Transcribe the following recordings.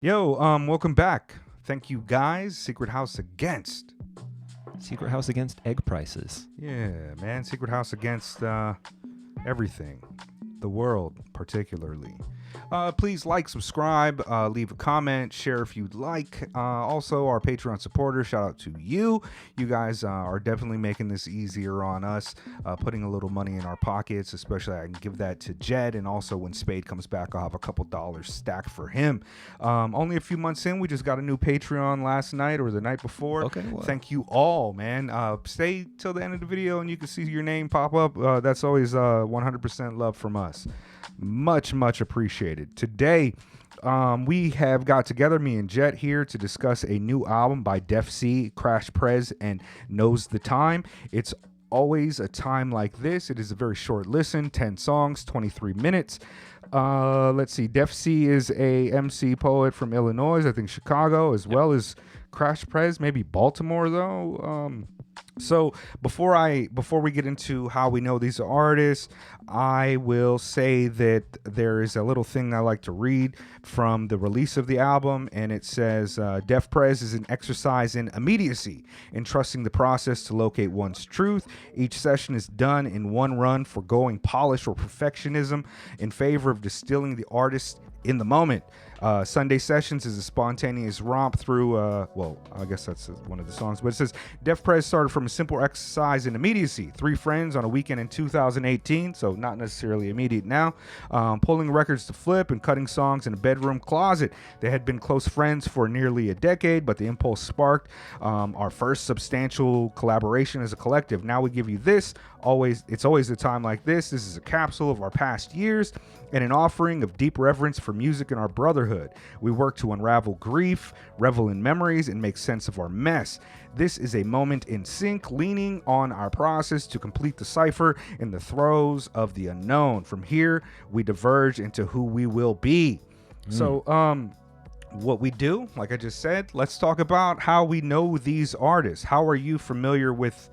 Yo, welcome back. Thank you guys. Secret House against. Secret House against egg prices. Yeah, man. Secret House against everything. The world, particularly. Please like, subscribe, leave a comment, share if you'd like. Also, our Patreon supporters, shout out to you. You guys are definitely making this easier on us, putting a little money in our pockets, especially I can give that to Jed. And also, when Spade comes back, I'll have a couple dollars stacked for him. Only a few months in, we just got a new Patreon last night or the night before. Okay. Well. Thank you all, man. Stay till the end of the video and you can see your name pop up. That's always 100% love from us. Much appreciated. Today, we have got together, me and Jet here, to discuss a new album by Defcee, CrashPrez, and Knowsthetime. It's always a time like this. It is a very short listen, 10 songs, 23 minutes. Let's see. Defcee is a MC poet from Illinois, I think Chicago, as well as CrashPrez, maybe Baltimore though. So before we get into how we know these artists, I will say that there is a little thing I like to read from the release of the album, and it says, Defprez is an exercise in immediacy, in trusting the process to locate one's truth. Each session is done in one run, foregoing polish or perfectionism in favor of distilling the artist in the moment. Sunday Sessions is a spontaneous romp through, I guess that's one of the songs, but it says, Defprez started from a simple exercise in immediacy. 3 friends on a weekend in 2018, so not necessarily immediate now, pulling records to flip and cutting songs in a bedroom closet. They had been close friends for nearly a decade, but the impulse sparked our first substantial collaboration as a collective. Now we give you this. It's always a time like this. This is a capsule of our past years and an offering of deep reverence for music and our brotherhood. We work to unravel grief, revel in memories, and make sense of our mess. This is a moment in sync, leaning on our process to complete the cipher in the throes of the unknown. From here, we diverge into who we will be. So, what we do, like I just said, let's talk about how we know these artists. How are you familiar with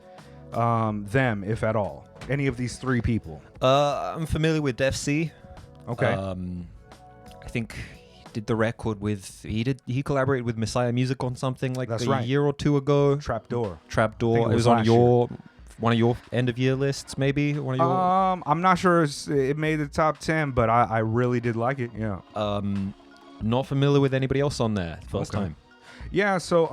them, if at all? Any of these 3 people? I'm familiar with Defcee. Okay. I think he did the record with he collaborated with Messiah Music on something like That's a right. year or 2 ago. Trapdoor. It was on one of your end of year lists, maybe one of your. I'm not sure it made the top 10, but I really did like it. Yeah. Not familiar with anybody else on there. First Okay. time. Yeah. So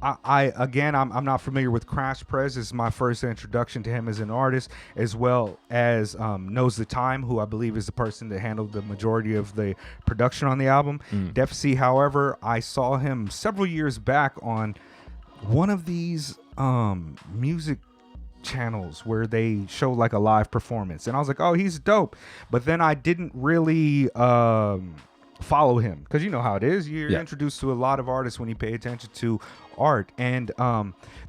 I'm not familiar with CrashPrez. This is my first introduction to him as an artist, as well as Knowsthetime, who I believe is the person that handled the majority of the production on the album. Defcee, however, I saw him several years back on one of these music channels where they show like a live performance, and I was like, oh, he's dope. But then I didn't really follow him, because you know how it is. You're introduced to a lot of artists when you pay attention to art, and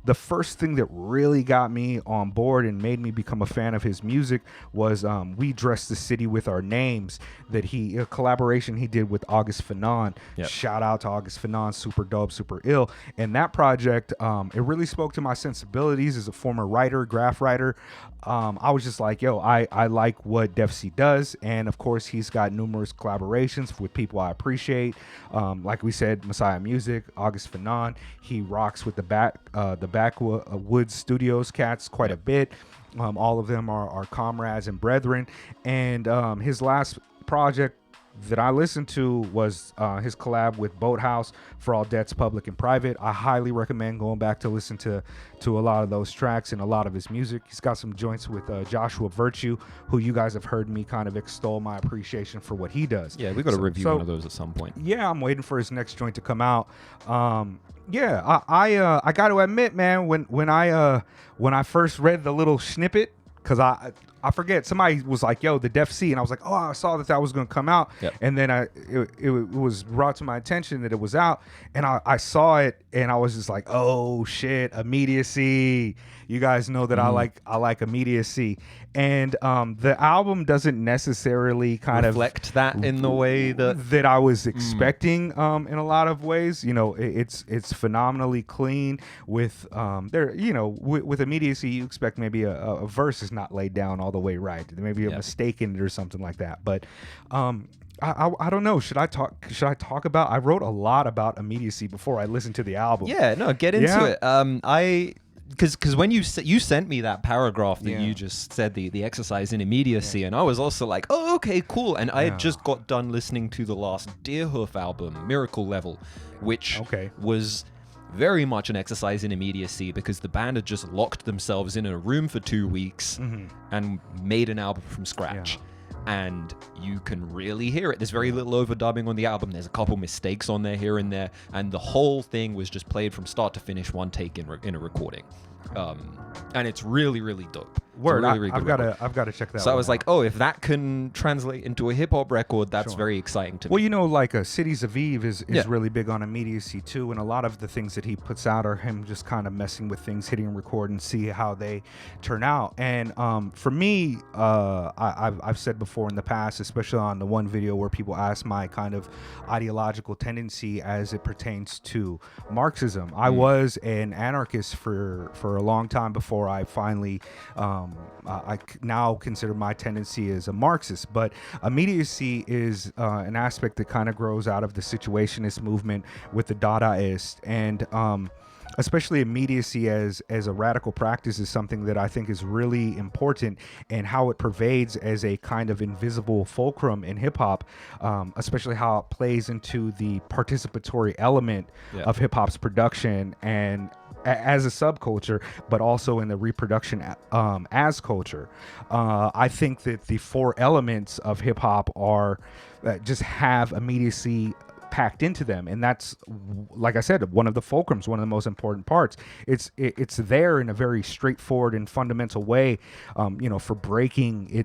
the first thing that really got me on board and made me become a fan of his music was We Dress the City with Our Names, that a collaboration he did with August Fanon. Shout out to August Fanon, super dope, super ill. And that project, it really spoke to my sensibilities as a former writer, graph writer. I was just like, yo, I like what Defcee does, and of course he's got numerous collaborations with people I appreciate, like we said, Messiah Music, August Fanon. He rocks with the Backwoods Studios cats quite a bit. All of them are comrades and brethren, and his last project that I listened to was his collab with Boathouse, For All Debts Public and Private. I highly recommend going back to listen to a lot of those tracks and a lot of his music. He's got some joints with Joshua Virtue, who you guys have heard me kind of extol my appreciation for what he does. Yeah, we got to review one of those at some point. Yeah, I'm waiting for his next joint to come out. I got to admit, man, when I first read the little snippet, because I forget, somebody was like, yo, the Defcee, and I was like, oh, I saw that was going to come out. And then it was brought to my attention that it was out, and I saw it, and I was just like, oh shit, immediacy. You guys know that I like immediacy, and the album doesn't necessarily kind reflect that in the way that I was expecting. In a lot of ways, you know, it's phenomenally clean. With with immediacy, you expect maybe a verse is not laid down all the way right. There may be a mistake in it or something like that, but I don't know. Should I talk about? I wrote a lot about immediacy before I listened to the album. Yeah, no, get into it. Because when you sent me that paragraph that you just said, the exercise in immediacy, and I was also like, oh, okay, cool. And I had just got done listening to the last Deerhoof album, Miracle Level, which was very much an exercise in immediacy, because the band had just locked themselves in a room for 2 weeks and made an album from scratch. And you can really hear it. There's very little overdubbing on the album. There's a couple mistakes on there here and there, and the whole thing was just played from start to finish, one take in a recording. And it's really, really dope. Word, really I've got to check that. So I was like, oh, if that can translate into a hip hop record, that's very exciting to me. Well, you know, like Cities of Eve is really big on immediacy too, and a lot of the things that he puts out are him just kind of messing with things, hitting record, and see how they turn out. And for me, I've said before in the past, especially on the one video where people ask my kind of ideological tendency as it pertains to Marxism. I was an anarchist for a long time before I finally. I now consider my tendency as a Marxist, but immediacy is an aspect that kind of grows out of the situationist movement with the Dadaist, and especially immediacy as a radical practice is something that I think is really important, and how it pervades as a kind of invisible fulcrum in hip hop, especially how it plays into the participatory element of hip hop's production and as a subculture, but also in the reproduction as culture. I think that the four elements of hip hop are just have immediacy packed into them, and that's, like I said, one of the fulcrums, one of the most important parts. It's there in a very straightforward and fundamental way. For breaking,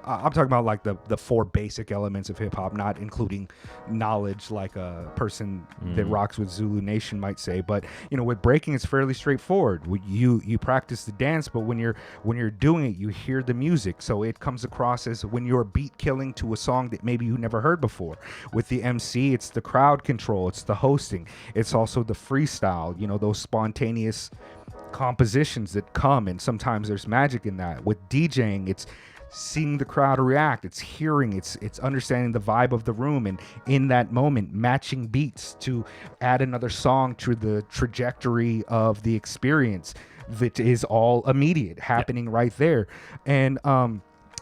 I'm talking about like the four basic elements of hip hop, not including knowledge like a person that rocks with Zulu Nation might say. But with breaking, it's fairly straightforward. You practice the dance, but when you're doing it, you hear the music, so it comes across as when you're beat killing to a song that maybe you never heard before. With the MC, it's the crowd control, it's the hosting, it's also the freestyle, those spontaneous compositions that come, and sometimes there's magic in that. With DJing, it's seeing the crowd react, it's hearing, it's understanding the vibe of the room, and in that moment matching beats to add another song to the trajectory of the experience that is all immediate, happening right there. And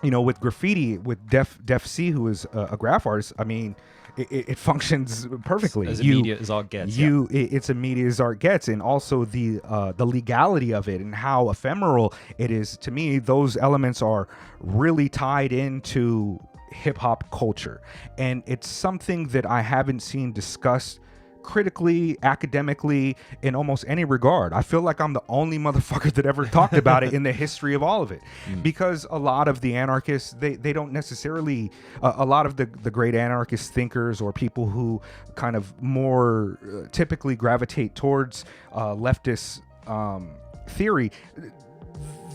with graffiti, with Defcee, who is a graph artist, I mean, it functions perfectly. As immediate as art gets. It's immediate as art gets, and also the legality of it and how ephemeral it is. To me, those elements are really tied into hip hop culture, and it's something that I haven't seen discussed critically, academically, in almost any regard. I feel like I'm the only motherfucker that ever talked about it in the history of all of it, because a lot of the anarchists, they don't necessarily, a lot of the great anarchist thinkers or people who kind of more typically gravitate towards leftist theory,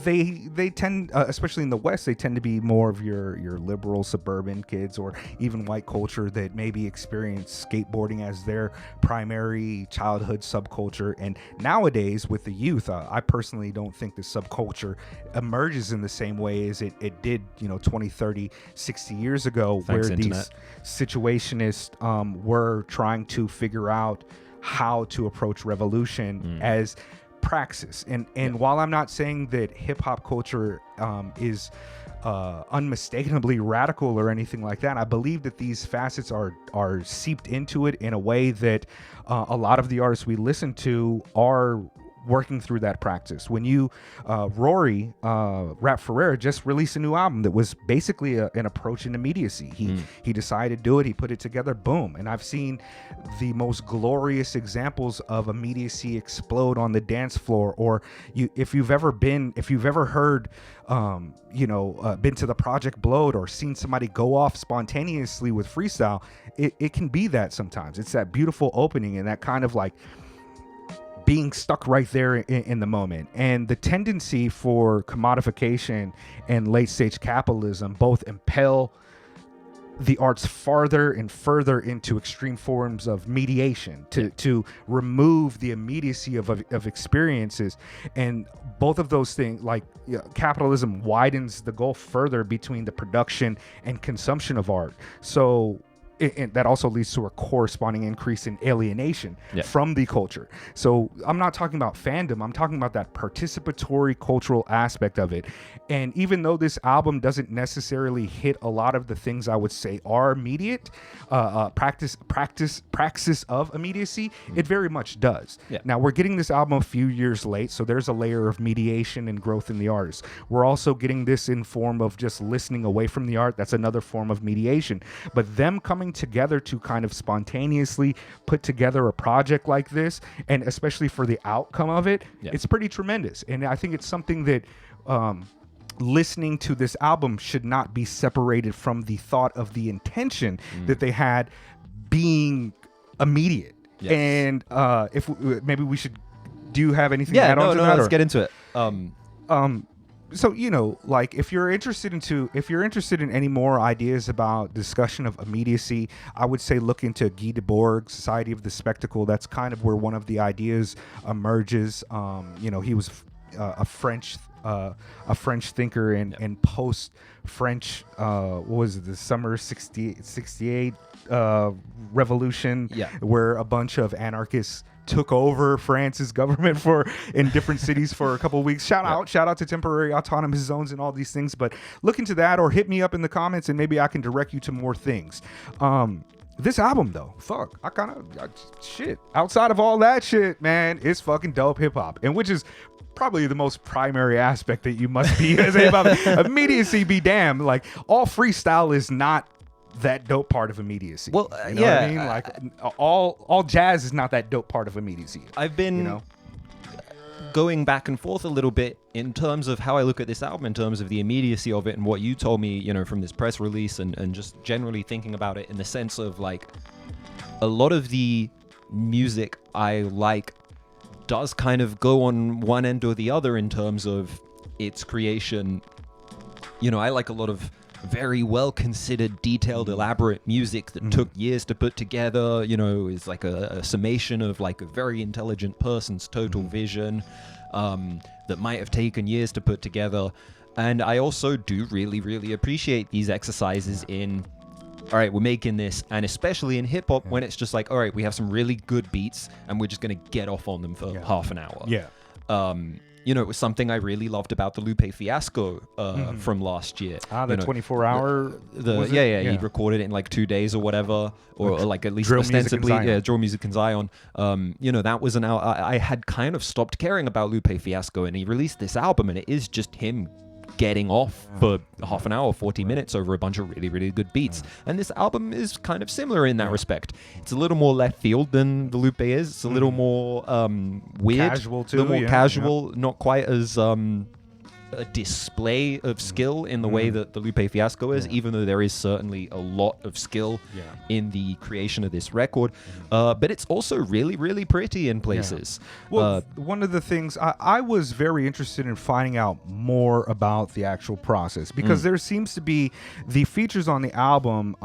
they tend, especially in the West, they tend to be more of your liberal suburban kids, or even white culture that maybe experience skateboarding as their primary childhood subculture. And nowadays with the youth, I personally don't think the subculture emerges in the same way as it did 20, 30, 60 years ago. Thanks, where Internet. These situationists were trying to figure out how to approach revolution as praxis. And while I'm not saying that hip-hop culture is unmistakably radical or anything like that, I believe that these facets are seeped into it in a way that a lot of the artists we listen to are working through that practice. When Rory Rap Ferreira just released a new album that was basically an approach in immediacy. He decided to do it, he put it together, boom. And I've seen the most glorious examples of immediacy explode on the dance floor. Or if you've ever heard been to the Project Blowed or seen somebody go off spontaneously with freestyle, it can be that sometimes. It's that beautiful opening and that kind of like being stuck right there in the moment. And the tendency for commodification and late stage capitalism both impel the arts farther and further into extreme forms of mediation to remove the immediacy of experiences. And both of those things, like capitalism widens the gulf further between the production and consumption of art. So that also leads to a corresponding increase in alienation from the culture. So I'm not talking about fandom. I'm talking about that participatory cultural aspect of it. And even though this album doesn't necessarily hit a lot of the things I would say are immediate, praxis of immediacy, it very much does. Now, we're getting this album a few years late, so there's a layer of mediation and growth in the artist. We're also getting this in form of just listening away from the art. That's another form of mediation. But them coming together to kind of spontaneously put together a project like this, and especially for the outcome of it, it's pretty tremendous. And I think it's something that listening to this album should not be separated from the thought of the intention that they had being immediate. And if maybe we should, do you have anything to add on to that? Let's get into it. So, like if you're interested in any more ideas about discussion of immediacy, I would say look into Guy Debord's Society of the Spectacle. That's kind of where one of the ideas emerges. He was a French thinker and post French, what was it, the summer 68 revolution, where a bunch of anarchists took over France's government in different cities for a couple of weeks. Shout out to temporary autonomous zones and all these things. But look into that, or hit me up in the comments and maybe I can direct you to more things. This album though, shit. Outside of all that shit, man, it's fucking dope hip hop, and which is probably the most primary aspect that you must be as immediacy be damned. Like, all freestyle is not that dope part of immediacy. Well, you know what I mean? Like, all jazz is not that dope part of immediacy. I've been going back and forth a little bit in terms of how I look at this album, in terms of the immediacy of it, and what you told me, from this press release, and just generally thinking about it in the sense of, like, a lot of the music I like does kind of go on one end or the other in terms of its creation. I like a lot of very well considered, detailed, elaborate music that took years to put together, is like a summation of like a very intelligent person's total vision, that might have taken years to put together. And I also do really, really appreciate these exercises in, all right, we're making this, and especially in hip hop, when it's just like, all right, we have some really good beats and we're just going to get off on them for half an hour. It was something I really loved about the Lupe Fiasco from last year. The 24-hour. He recorded it in like 2 days or whatever, or like at least Drill ostensibly, Music and Drill Music and Zion. That was an album. I had kind of stopped caring about Lupe Fiasco, and he released this album, and it is just him getting off for half an hour, 40 minutes over a bunch of really, really good beats. And this album is kind of similar in that respect. It's a little more left field than the Lupe is. It's a little more weird. Casual too. A little more casual, not quite as a display of skill in the way that the Lupe Fiasco is, even though there is certainly a lot of skill in the creation of this record. But it's also really, really pretty in places. Well, one of the things I was very interested in finding out more about the actual process, because there seems to be the features on the album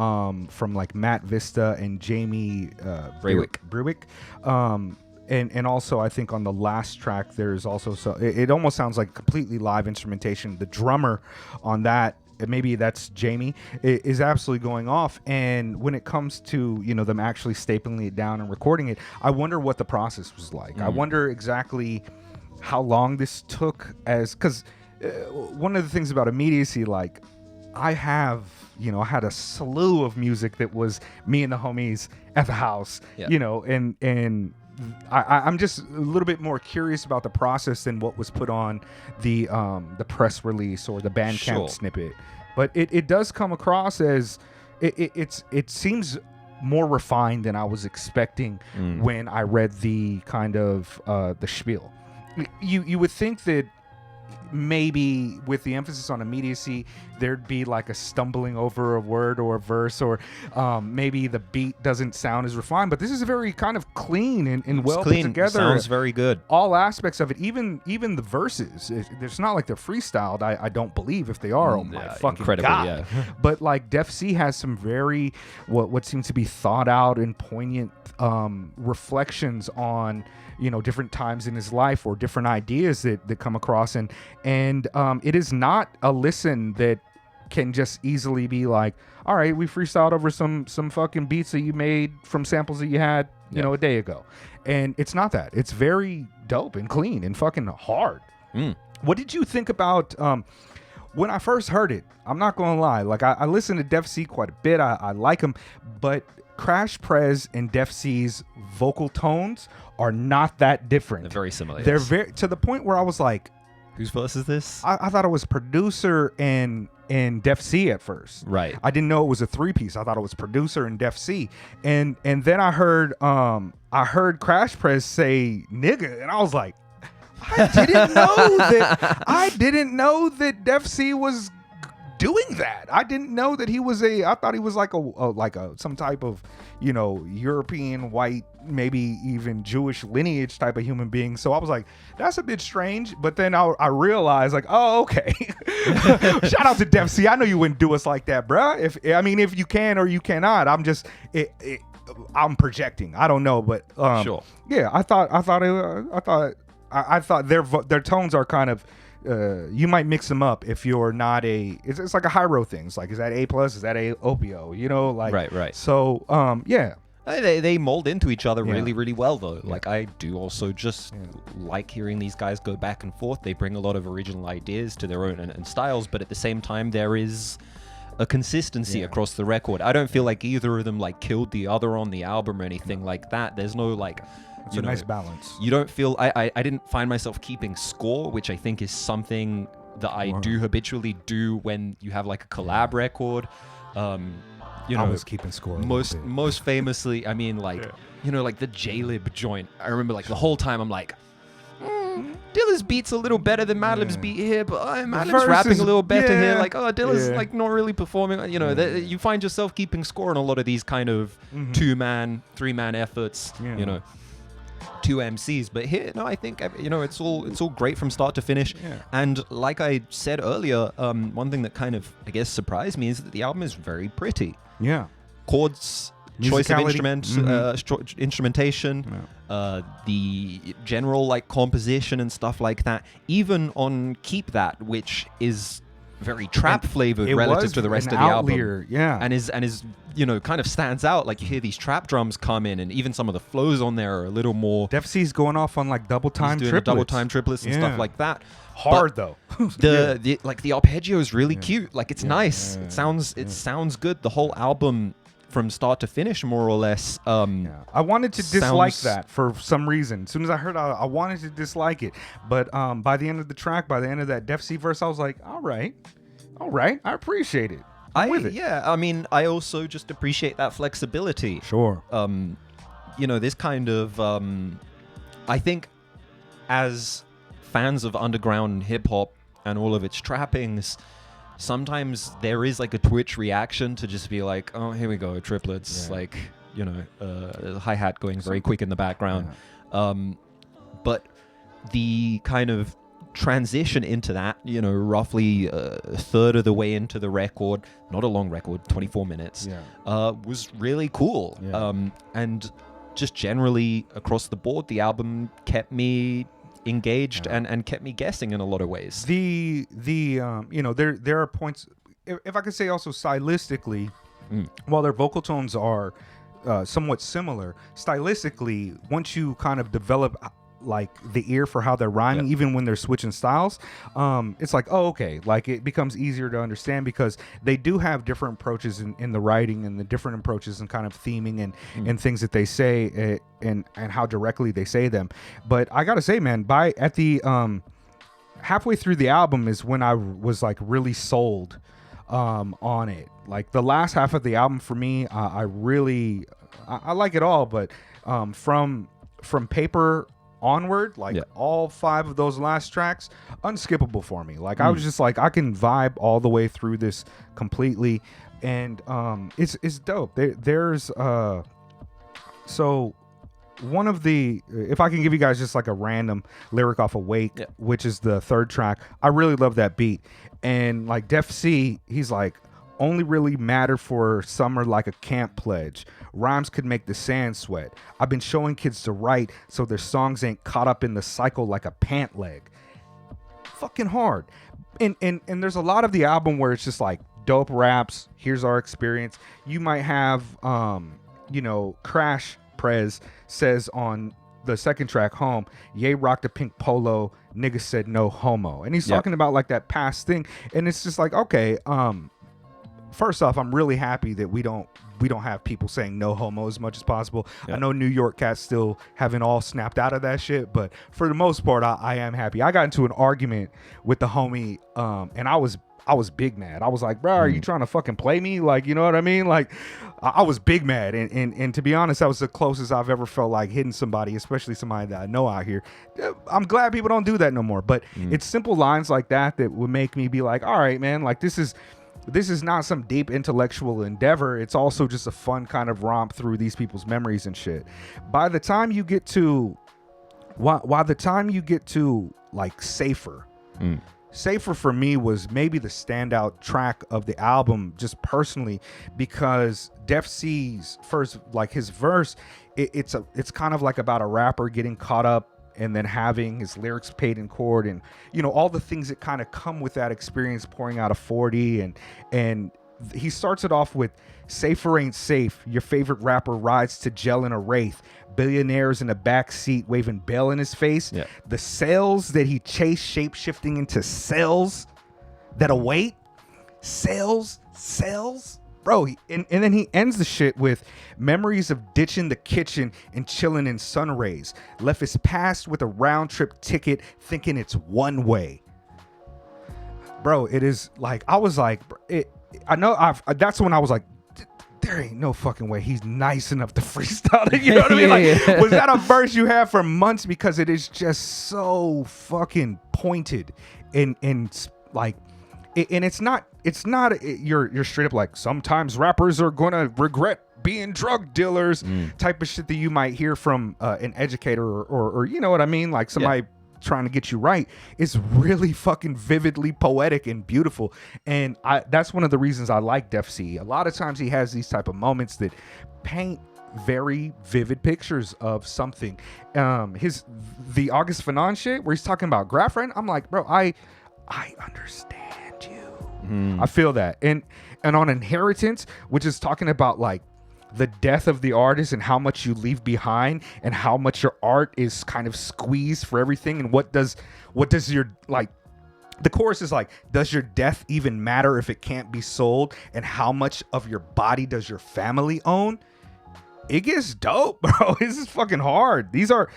from like Matt Vista and Jamie Brewick. And also, I think on the last track, there's also it almost sounds like completely live instrumentation. The drummer on that, maybe that's Jamie, is absolutely going off. And when it comes to them actually stapling it down and recording it, I wonder what the process was like. I wonder exactly how long this took, because one of the things about immediacy, like, I had a slew of music that was me and the homies at the house, and I'm just a little bit more curious about the process than what was put on the press release or the Bandcamp snippet. But it does come across as it seems more refined than I was expecting when I read the kind of the spiel. You would think that maybe with the emphasis on immediacy, there'd be like a stumbling over a word or a verse, or maybe the beat doesn't sound as refined. But this is a very kind of clean and well put together. Sounds very good. All aspects of it, even the verses. It's not like they're freestyled. I don't believe if they are. Oh my fucking god! Yeah. But like Defcee has some very what seems to be thought out and poignant reflections on, you know, different times in his life or different ideas that come across, and it is not a listen that can just easily be like, all right, we freestyled over some fucking beats that you made from samples that you had, you know, a day ago. And it's not that. It's very dope and clean and fucking hard. What did you think about when I first heard it? I'm not gonna lie, like I listen to Defcee quite a bit. I like him, but CrashPrez and Defcee's vocal tones are not that different. They're very similar. They're very, to the point where I was like, whose verse is this? I thought it was producer and Defcee at first. Right. I didn't know it was a 3-piece. I thought it was producer and Defcee. And then I heard CrashPrez say nigga, and I was like, I didn't know that Defcee was doing that. I didn't know that he was I thought he was like a some type of, you know, European white, maybe even Jewish lineage type of human being. So I was like, that's a bit strange. But then I realized, like, oh, okay. Shout out to Defcee. I know you wouldn't do us like that, bruh. If you can or you cannot. I'm just I'm projecting. I don't know, but sure. Yeah, I thought their tones are kind of. You might mix them up if you're not it's like a Hyro thing. It's like, is that A+? Is that A Opio? You know, like right. So yeah, they mold into each other really, really well though. Yeah. Like I do also just like hearing these guys go back and forth. They bring a lot of original ideas to their own and styles, but at the same time there is a consistency across the record. I don't feel like either of them like killed the other on the album or anything like that. There's no like. It's a nice balance. You don't feel I didn't find myself keeping score, which I think is something that I do habitually do when you have like a collab record. You know, I was keeping score. Most famously, I mean, like you know, like the J-Lib joint. I remember like the whole time I'm like, Dilla's beat's a little better than Madlib's beat here, but Madlib's rapping a little better here. Like, Dilla's like not really performing. You know, you find yourself keeping score on a lot of these kind of 2-man, 3-man efforts. You know. 2 MCs, but here, no, I think, you know, it's all great from start to finish. And like I said earlier, one thing that kind of, I guess, surprised me is that the album is very pretty. Chords, choice of instrumentation, the general like composition and stuff like that. Even on Keep That, which is very trap flavored relative to the rest of the album, and is you know, kind of stands out. Like you hear these trap drums come in, and even some of the flows on there are a little more. Defcee's going off on like double time triplets and stuff like that. Hard though. the like the arpeggio is really cute. Like it's nice. It sounds good. The whole album from start to finish, more or less. I wanted to dislike that for some reason. As soon as I heard, I wanted to dislike it. But by the end of the track, by the end of that Defcee verse, I was like, all right, I appreciate it. I'm with it. Yeah, I mean, I also just appreciate that flexibility. Sure. You know, this kind of, I think, as fans of underground hip hop and all of its trappings, sometimes there is like a Twitch reaction to just be like, oh, here we go, triplets, like, you know, hi-hat going very quick in the background. But the kind of transition into that, you know, roughly a third of the way into the record, not a long record, 24 minutes, was really cool. And just generally across the board, the album kept me engaged and kept me guessing in a lot of ways. You know, there are points, if I could say also stylistically, while their vocal tones are somewhat similar, stylistically, once you kind of develop like the ear for how they're rhyming, even when they're switching styles, it's like, oh, okay, like it becomes easier to understand because they do have different approaches in the writing and the different approaches and kind of theming and things that they say and how directly they say them. But I gotta say, man, at the halfway through the album is when I was like really sold on it. Like the last half of the album for me, I like it all, but from Paper onward, like all 5 of those last tracks, unskippable for me. Like I was just like, I can vibe all the way through this completely, and it's dope. There's so one of the, if I can give you guys just like a random lyric off Awake, which is the 3rd track, I really love that beat. And like Defcee, he's like, only really matter for summer like a camp pledge. Rhymes could make the sand sweat. I've been showing kids to write so their songs ain't caught up in the cycle like a pant leg. Fucking hard. And there's a lot of the album where it's just like dope raps. Here's our experience. You might have, CrashPrez says on the 2nd track, Home, Ye rocked a pink polo, nigga said no homo. And he's talking about like that past thing. And it's just like, okay, first off, I'm really happy that we don't have people saying no homo as much as possible. I know New York cats still haven't all snapped out of that shit, but for the most part, I am happy. I got into an argument with the homie, and I was big mad. I was like, bro, are you trying to fucking play me? Like, you know what I mean? Like, I was big mad. And to be honest, that was the closest I've ever felt like hitting somebody, especially somebody that I know out here. I'm glad people don't do that no more. But it's simple lines like that would make me be like, all right, man, like this is not some deep intellectual endeavor. It's also just a fun kind of romp through these people's memories and shit. By the time you get to like Safer, Safer for me was maybe the standout track of the album, just personally, because Defcee's first, like his verse, it's kind of like about a rapper getting caught up and then having his lyrics paid in court, and all the things that kind of come with that experience, pouring out a 40, and he starts it off with, safer ain't safe, your favorite rapper rides to jail in a wraith, billionaires in the back seat waving bail in his face, the cells that he chased shape-shifting into cells that await, cells, bro. And then he ends the shit with memories of ditching the kitchen and chilling in sun rays, left his past with a round trip ticket thinking it's one way. Bro, it is like, I was like, that's when I was like, there ain't no fucking way he's nice enough to freestyle it. You know what I mean? Like, was that a verse you had for months? Because it is just so fucking pointed and like, and it's not you're straight up like, sometimes rappers are gonna regret being drug dealers type of shit that you might hear from an educator or you know what I mean, like somebody trying to get you right. Is really fucking vividly poetic and beautiful, and that's one of the reasons I like Defcee. A lot of times he has these type of moments that paint very vivid pictures of something. The August Fanon shit where he's talking about graph writing, I'm like, bro, I understand you. I feel that. And on Inheritance, which is talking about like the death of the artist and how much you leave behind and how much your art is kind of squeezed for everything, and what does your, like, the chorus is like, does your death even matter if it can't be sold, and how much of your body does your family own? It gets dope, bro. This is fucking hard. These are,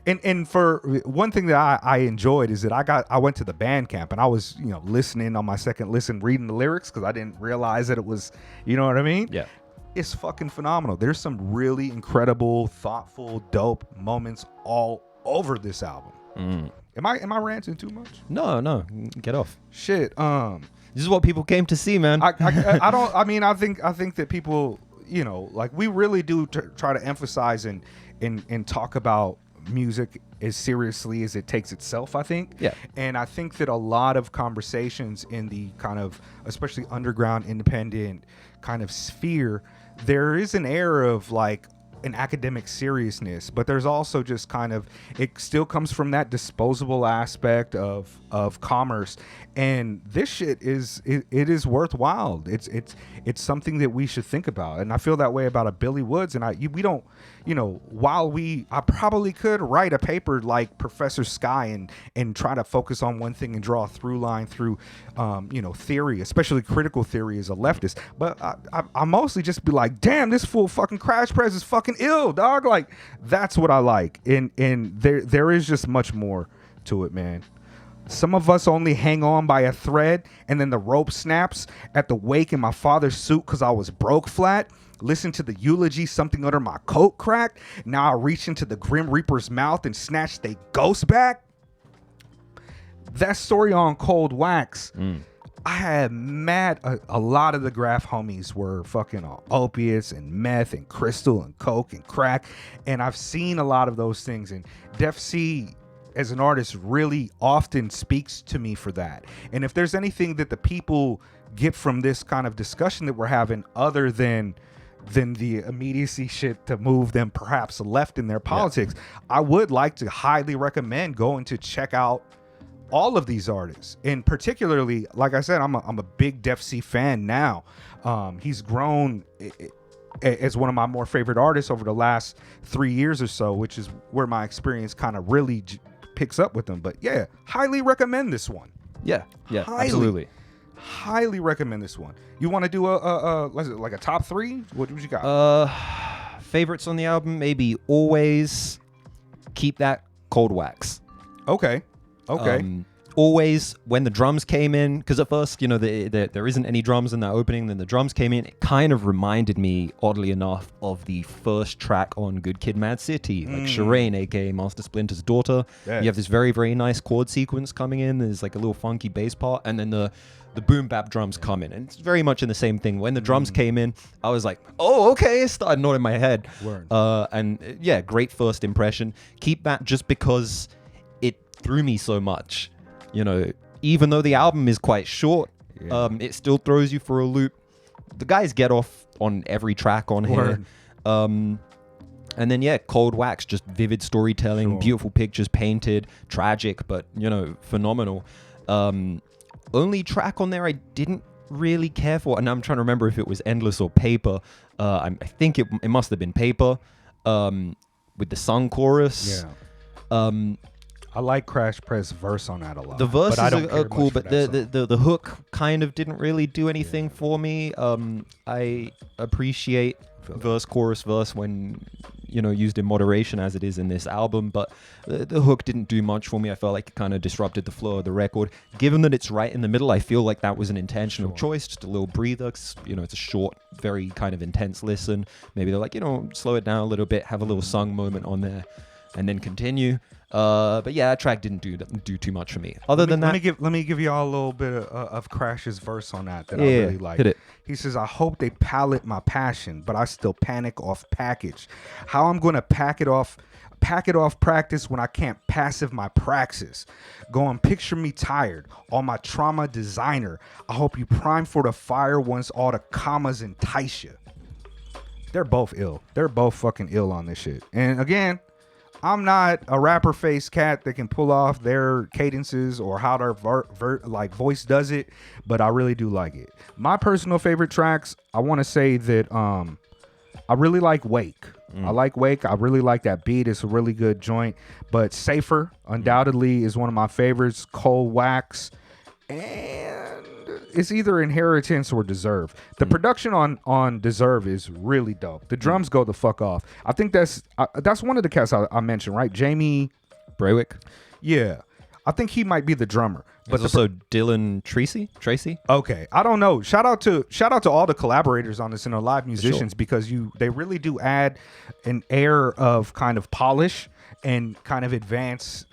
and for one thing that I enjoyed is that I went to the Bandcamp and I was, listening on my second listen, reading the lyrics, because I didn't realize that it was, you know what I mean? Yeah. It's fucking phenomenal. There's some really incredible, thoughtful, dope moments all over this album. Am I ranting too much? No, get off. Shit. This is what people came to see, man. I think that people, like, we really do try to emphasize and talk about music as seriously as it takes itself, I think. Yeah. And I think that a lot of conversations in the kind of, especially underground, independent kind of sphere, there is an air of like an academic seriousness, but there's also just kind of, it still comes from that disposable aspect of commerce, and this shit is is worthwhile. It's something that we should think about, and I feel that way about a Billy Woods. And we don't, while I probably could write a paper like Professor Sky and try to focus on one thing and draw a through line through theory, especially critical theory as a leftist, but I mostly just be like, damn, this fool fucking CrashPrez is fucking ill, dog. Like, that's what I like, and there is just much more to it, man. Some of us only hang on by a thread, and then the rope snaps at the wake in my father's suit because I was broke flat. Listen to the eulogy, something under my coat cracked. Now I reach into the Grim Reaper's mouth and snatch they ghost back. That story on Cold Wax, I had a lot of the graph homies were fucking on opiates and meth and crystal and coke and crack. And I've seen a lot of those things. And Defcee, as an artist, really often speaks to me for that. And if there's anything that the people get from this kind of discussion that we're having other than the immediacy shit to move them perhaps left in their politics, I would like to highly recommend going to check out all of these artists. And particularly, like I said, I'm a big Defcee fan now. He's grown as one of my more favorite artists over the last 3 years or so, which is where my experience kind of really picks up with him. But yeah, highly recommend this one. Yeah, absolutely. Highly recommend this one. You want to do like a top 3? What you got? Favorites on the album, maybe Always, Keep That, Cold Wax. Okay. Always, when the drums came in, because at first, there isn't any drums in that opening, then the drums came in, it kind of reminded me, oddly enough, of the first track on Good Kid, Mad City, like Shireen, aka Master Splinter's daughter. Yeah. You have this very, very nice chord sequence coming in, there's like a little funky bass part, and then the boom bap drums come in, and it's very much in the same thing. When the drums came in, I was like, oh, okay, it started nodding my head. Word. And yeah, great first impression. Keep that just because it threw me so much. Even though the album is quite short, it still throws you for a loop. The guys get off on every track on here. And then, Cold Wax, just vivid storytelling, beautiful pictures painted, tragic, but, phenomenal. Only track on there I didn't really care for, and I'm trying to remember if it was Endless or Paper. I think it must have been Paper, with the sung chorus. Yeah. I like CrashPrez verse on that a lot. The verses are cool, but the hook kind of didn't really do anything for me. I appreciate verse, chorus, verse when used in moderation as it is in this album, but the hook didn't do much for me. I felt like it kind of disrupted the flow of the record. Given that it's right in the middle, I feel like that was an intentional choice, just a little breather. 'Cause, it's a short, very kind of intense listen. Maybe they're like, slow it down a little bit, have a little sung moment on there, and then continue. But yeah, that track didn't do too much for me. Let me give y'all a little bit of Crash's verse on that I really like. Hit it. He says, I hope they palate my passion, but I still panic off package. How I'm gonna pack it off practice when I can't passive my praxis. Go and picture me tired, all my trauma designer. I hope you prime for the fire once all the commas entice you. They're both ill. They're both fucking ill on this shit. And again, I'm not a rapper face cat that can pull off their cadences or how their voice does it, but I really do like it. My personal favorite tracks, I want to say that I really like Wake. I like Wake. I really like that beat. It's a really good joint. But Safer, undoubtedly, is one of my favorites. Cold Wax, and it's either Inheritance or Deserve. The production on Deserve is really dope. The drums go the fuck off. I think that's one of the cats I mentioned, right? Jamie Braywick. Yeah, I think he might be the drummer. But also Dylan Tracy. Okay, I don't know. Shout out to all the collaborators on this and the live musicians because they really do add an air of kind of polish and kind of advance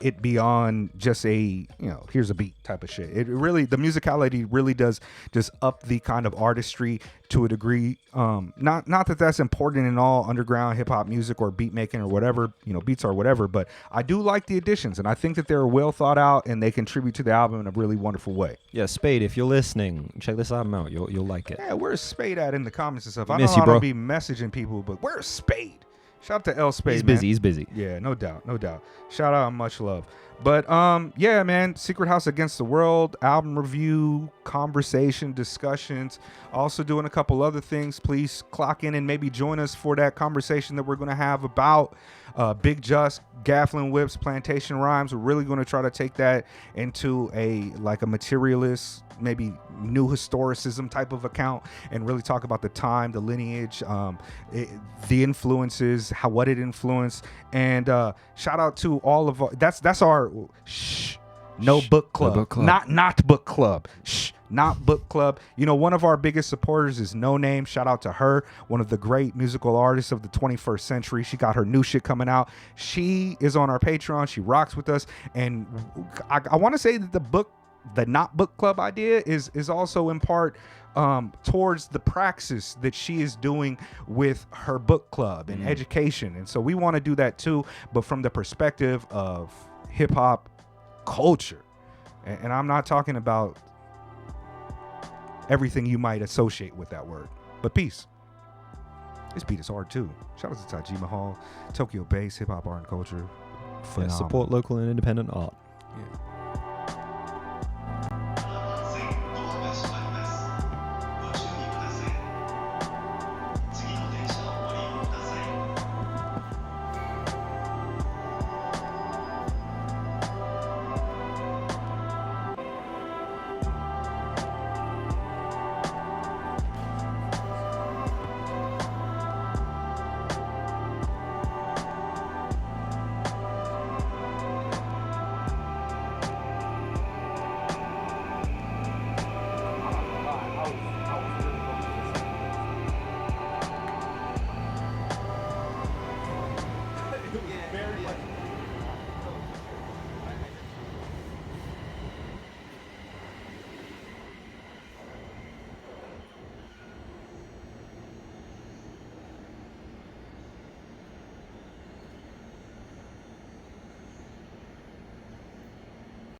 it beyond just a here's a beat type of shit. It really, the musicality really does just up the kind of artistry to a degree. Not that that's important in all underground hip hop music or beat making or whatever, beats or whatever, but I do like the additions and I think that they're well thought out and they contribute to the album in a really wonderful way. Yeah, Spade, if you're listening, check this album out. You'll like it. Yeah, where's Spade at in the comments and stuff? I know I don't be messaging people, but where's Spade? Shout out to L Spade. He's busy. Yeah, no doubt. Shout out and much love. But yeah, man, Secret House Against the World, album review, conversation, discussions, also doing a couple other things. Please clock in and maybe join us for that conversation that we're going to have about Big Just, Gafflin Whips, Plantation Rhymes. We're really going to try to take that into a materialist, maybe new historicism type of account and really talk about the time, the lineage, the influences, what it influenced. And shout out to all of that's our book club. Not book club. Not Book Club. You know, one of our biggest supporters is No Name. Shout out to her, one of the great musical artists of the 21st century. She got her new shit coming out. She is on our Patreon. She rocks with us. And I want to say that the Not Book Club idea is also in part towards the praxis that she is doing with her book club and education. And so we want to do that too, but from the perspective of hip hop culture. And I'm not talking about everything you might associate with that word, but peace. This beat is hard too. Shout out to Tajima Hall, Tokyo Base, hip hop art and culture. Yeah, support local and independent art. Yeah.